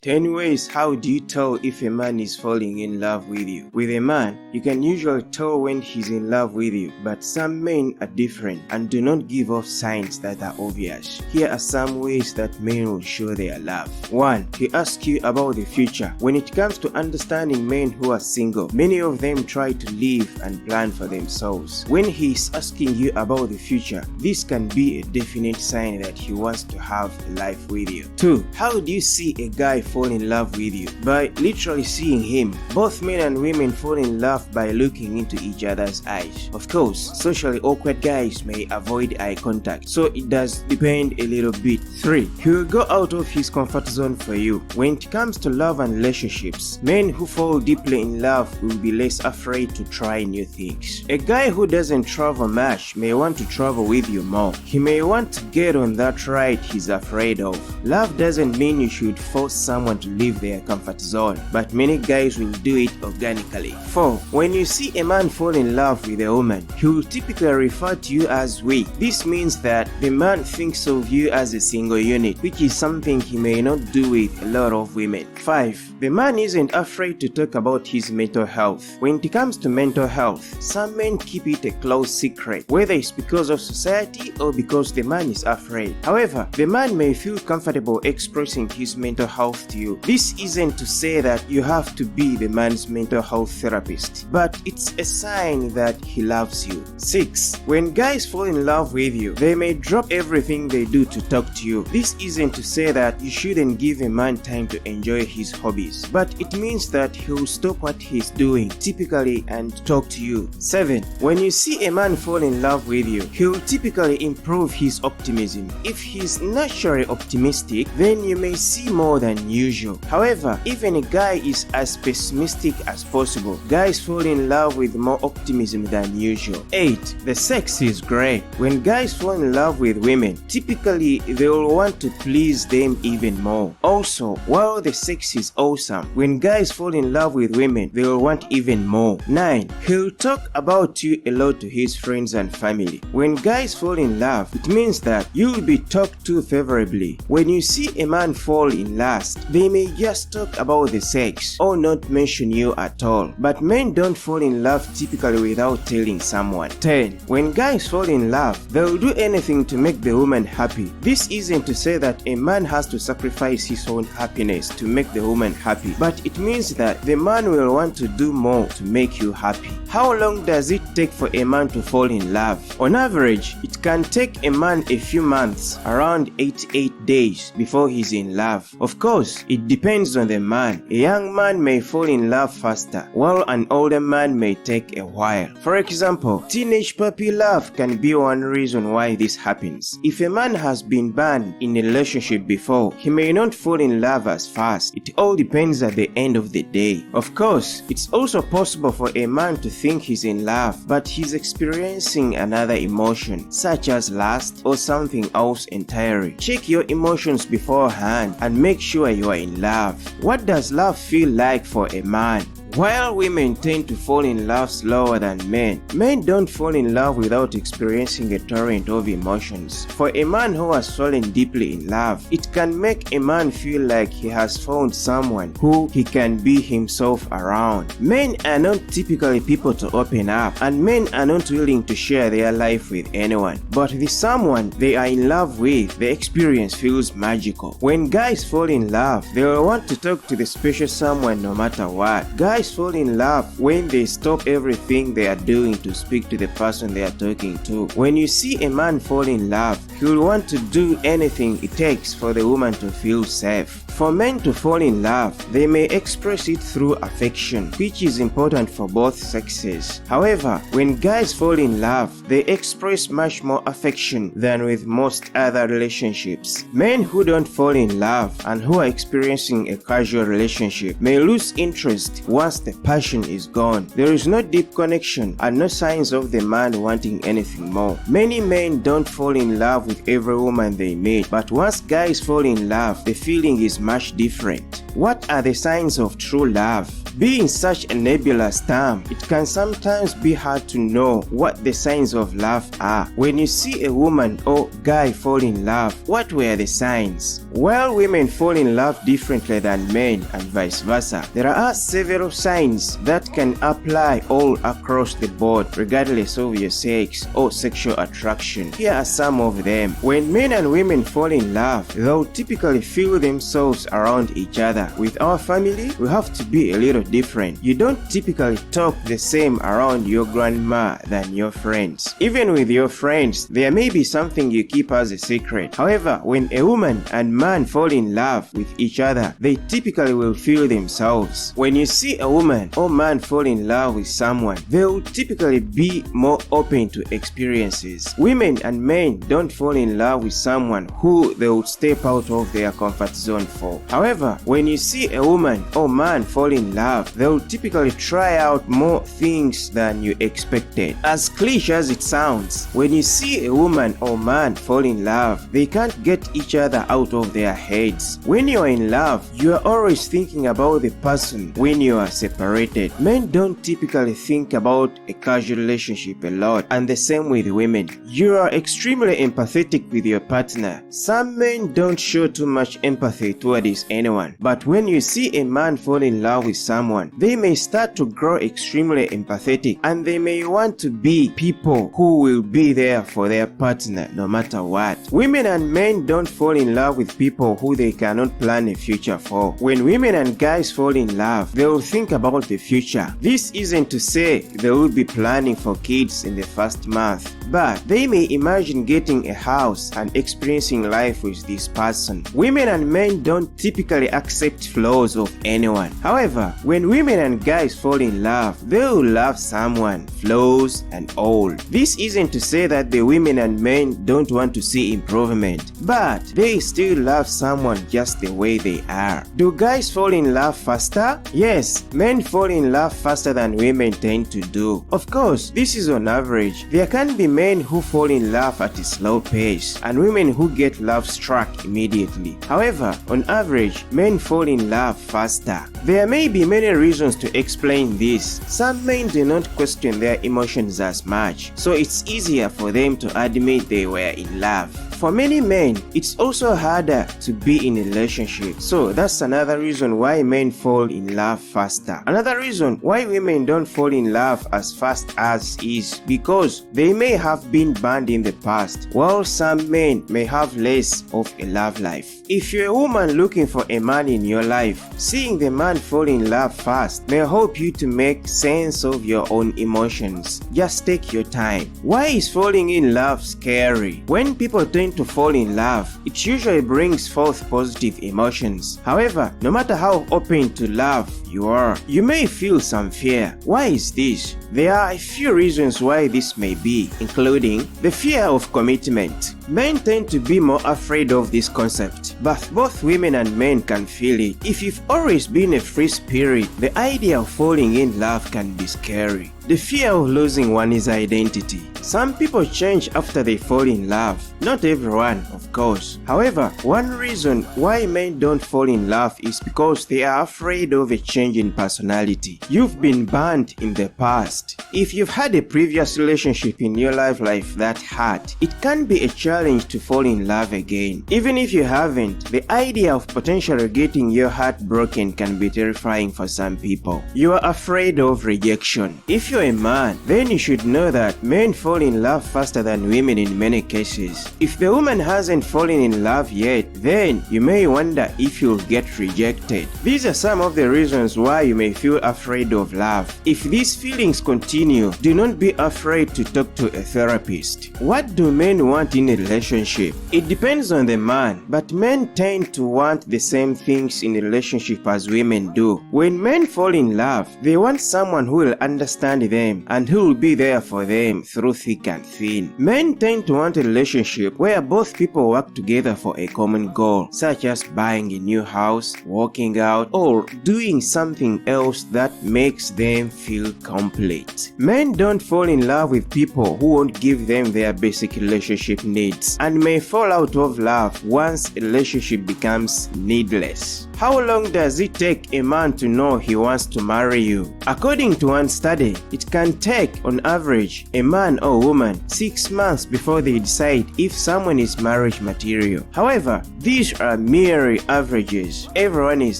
10 ways how do you tell if a man is falling in love with you. With a man, you can usually tell when he's in love with you, but some men are different and do not give off signs that are obvious. Here are some ways that men will show their love. 1. He asks you about the future. When it comes to understanding men who are single, many of them try to live and plan for themselves. When he is asking you about the future, this can be a definite sign that he wants to have a life with you. 2. How do you see a guy fall in love with you? By literally seeing him. Both men and women fall in love by looking into each other's eyes. Of course, socially awkward guys may avoid eye contact, so it does depend a little bit. 3. He will go out of his comfort zone for you. When it comes to love and relationships, men who fall deeply in love will be less afraid to try new things. A guy who doesn't travel much may want to travel with you more. He may want to get on that ride he's afraid of. Love doesn't mean you should force someone to leave their comfort zone, but many guys will do it organically. 4. When you see a man fall in love with a woman, he will typically refer to you as we. This means that the man thinks of you as a single unit, which is something he may not do with a lot of women. 5. The man isn't afraid to talk about his mental health. When it comes to mental health, some men keep it a close secret, whether it's because of society or because the man is afraid. However, the man may feel comfortable expressing his mental health to you. This isn't to say that you have to be the man's mental health therapist, but it's a sign that he loves you. 6. When guys fall in love with you, they may drop everything they do to talk to you. This isn't to say that you shouldn't give a man time to enjoy his hobbies, but it means that he'll stop what he's doing, typically, and talk to you. 7. When you see a man fall in love with you, he'll typically improve his optimism. If he's naturally optimistic, then you may see more than usual. However, even a guy is as pessimistic as possible, guys fall in love with more optimism than usual. 8. The sex is great. When guys fall in love with women, typically they will want to please them even more. Also, while the sex is awesome, when guys fall in love with women, they will want even more. 9. He'll talk about you a lot to his friends and family. When guys fall in love, it means that you will be talked to favorably. When you see a man fall in lust, they may just talk about the sex or not mention you at all. But men don't fall in love typically without telling someone. 10. When guys fall in love, they'll do anything to make the woman happy. This isn't to say that a man has to sacrifice his own happiness to make the woman happy, but it means that the man will want to do more to make you happy. How long does it take for a man to fall in love? On average, it can take a man a few months, around 88 days, before he's in love. Of course, it depends on the man. A young man may fall in love faster, while an older man may take a while. For example, teenage puppy love can be one reason why this happens. If a man has been banned in a relationship before, he may not fall in love as fast. It all depends at the end of the day. Of course, it's also possible for a man to think he's in love, but he's experiencing another emotion, such as lust or something else entirely. Check your emotions beforehand and make sure you are in love. What does love feel like for a man? While women tend to fall in love slower than men, men don't fall in love without experiencing a torrent of emotions. For a man who has fallen deeply in love, it can make a man feel like he has found someone who he can be himself around. Men are not typically people to open up, and men are not willing to share their life with anyone. But with someone they are in love with, the experience feels magical. When guys fall in love, they will want to talk to the special someone no matter what. Guys fall in love when they stop everything they are doing to speak to the person they are talking to. When you see a man fall in love, he will want to do anything it takes for the woman to feel safe. For men to fall in love, they may express it through affection, which is important for both sexes. However, when guys fall in love, they express much more affection than with most other relationships. Men who don't fall in love and who are experiencing a casual relationship may lose interest once the passion is gone. There is no deep connection and no signs of the man wanting anything more. Many men don't fall in love with every woman they meet, but once guys fall in love, the feeling is much different. What are the signs of true love? Being such a nebulous term, it can sometimes be hard to know what the signs of love are. When you see a woman or guy fall in love, what were the signs? Well, women fall in love differently than men and vice versa. There are several signs that can apply all across the board regardless of your sex or sexual attraction. Here are some of them. When men and women fall in love, they'll typically feel themselves around each other. With our family, we have to be a little different. You don't typically talk the same around your grandma than your friends. Even with your friends, there may be something you keep as a secret. However, when a woman and man fall in love with each other, they typically will feel themselves. When you see a woman or man fall in love with someone, they will typically be more open to experiences. Women and men don't fall in love with someone who they would step out of their comfort zone for. However, when you see a woman or man fall in love, they will typically try out more things than you expected. As cliche as it sounds, when you see a woman or man fall in love, they can't get each other out of their heads. When you are in love, you are always thinking about the person when you are separated. Men don't typically think about a casual relationship a lot, and the same with women. You are extremely empathetic with your partner. Some men don't show too much empathy towards anyone, but when you see a man fall in love with someone, they may start to grow extremely empathetic, and they may want to be people who will be there for their partner no matter what. Women and men don't fall in love with people who they cannot plan a future for. When women and guys fall in love, they will think about the future. This isn't to say they will be planning for kids in the first month, but they may imagine getting a house and experiencing life with this person. Women and men don't typically accept flaws of anyone. However, when women and guys fall in love, they will love someone, flaws and all. This isn't to say that the women and men don't want to see improvement, but they still love someone just the way they are. Do guys fall in love faster? Yes, men fall in love faster than women tend to do. Of course, this is on average. There can be men who fall in love at a slow pace and women who get love struck immediately. However, on average, men fall in love faster. There may be many reasons to explain this. Some men do not question their emotions as much, so it's easier for them to admit they were in love. For many men, it's also harder to be in a relationship, so that's another reason why men fall in love faster. Another reason why women don't fall in love as fast as is because they may have been burned in the past, while some men may have less of a love life. If you're a woman looking for a man in your life, seeing the man fall in love fast may help you to make sense of your own emotions. Just take your time. Why is falling in love scary? When people tend to fall in love, it usually brings forth positive emotions. However, no matter how open to love you are, you may feel some fear. Why is this? There are a few reasons why this may be, including the fear of commitment. Men tend to be more afraid of this concept, but both women and men can feel it. If you've always been a free spirit, the idea of falling in love can be scary. The fear of losing one's identity. Some people change after they fall in love. Not everyone, of course. However, one reason why men don't fall in love is because they are afraid of a change in personality. You've been burned in the past. If you've had a previous relationship in your life like that hurt, it can be a challenge to fall in love again. Even if you haven't, the idea of potentially getting your heart broken can be terrifying for some people. You are afraid of rejection. If you're a man, then you should know that men fall in love faster than women in many cases. If the woman hasn't fallen in love yet, then you may wonder if you'll get rejected. These are some of the reasons why you may feel afraid of love. If these feelings continue, do not be afraid to talk to a therapist. What do men want in a relationship? It depends on the man, but men tend to want the same things in a relationship as women do. When men fall in love, they want someone who will understand them and who will be there for them through thick and thin. Men tend to want a relationship where both people work together for a common goal, such as buying a new house, working out, or doing something something else that makes them feel complete. Men don't fall in love with people who won't give them their basic relationship needs and may fall out of love once a relationship becomes needless. How long does it take a man to know he wants to marry you? According to one study, it can take, on average, a man or woman 6 months before they decide if someone is marriage material. However, these are mere averages. Everyone is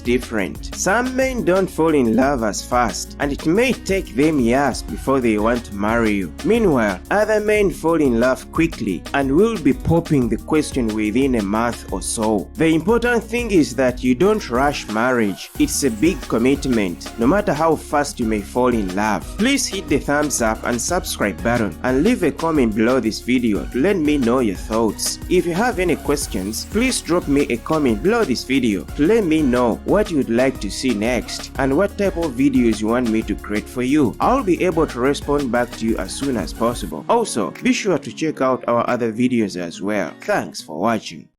different. Some men don't fall in love as fast, and it may take them years before they want to marry you. Meanwhile, other men fall in love quickly and will be popping the question within a month or so. The important thing is that you don't rush marriage. It's a big commitment, no matter how fast you may fall in love. Please hit the thumbs up and subscribe button and leave a comment below this video to let me know your thoughts. If you have any questions, please drop me a comment below this video to let me know what you would like to see next and what type of videos you want me to create for you. I'll be able to respond back to you as soon as possible. Also, be sure to check out our other videos as well. Thanks for watching.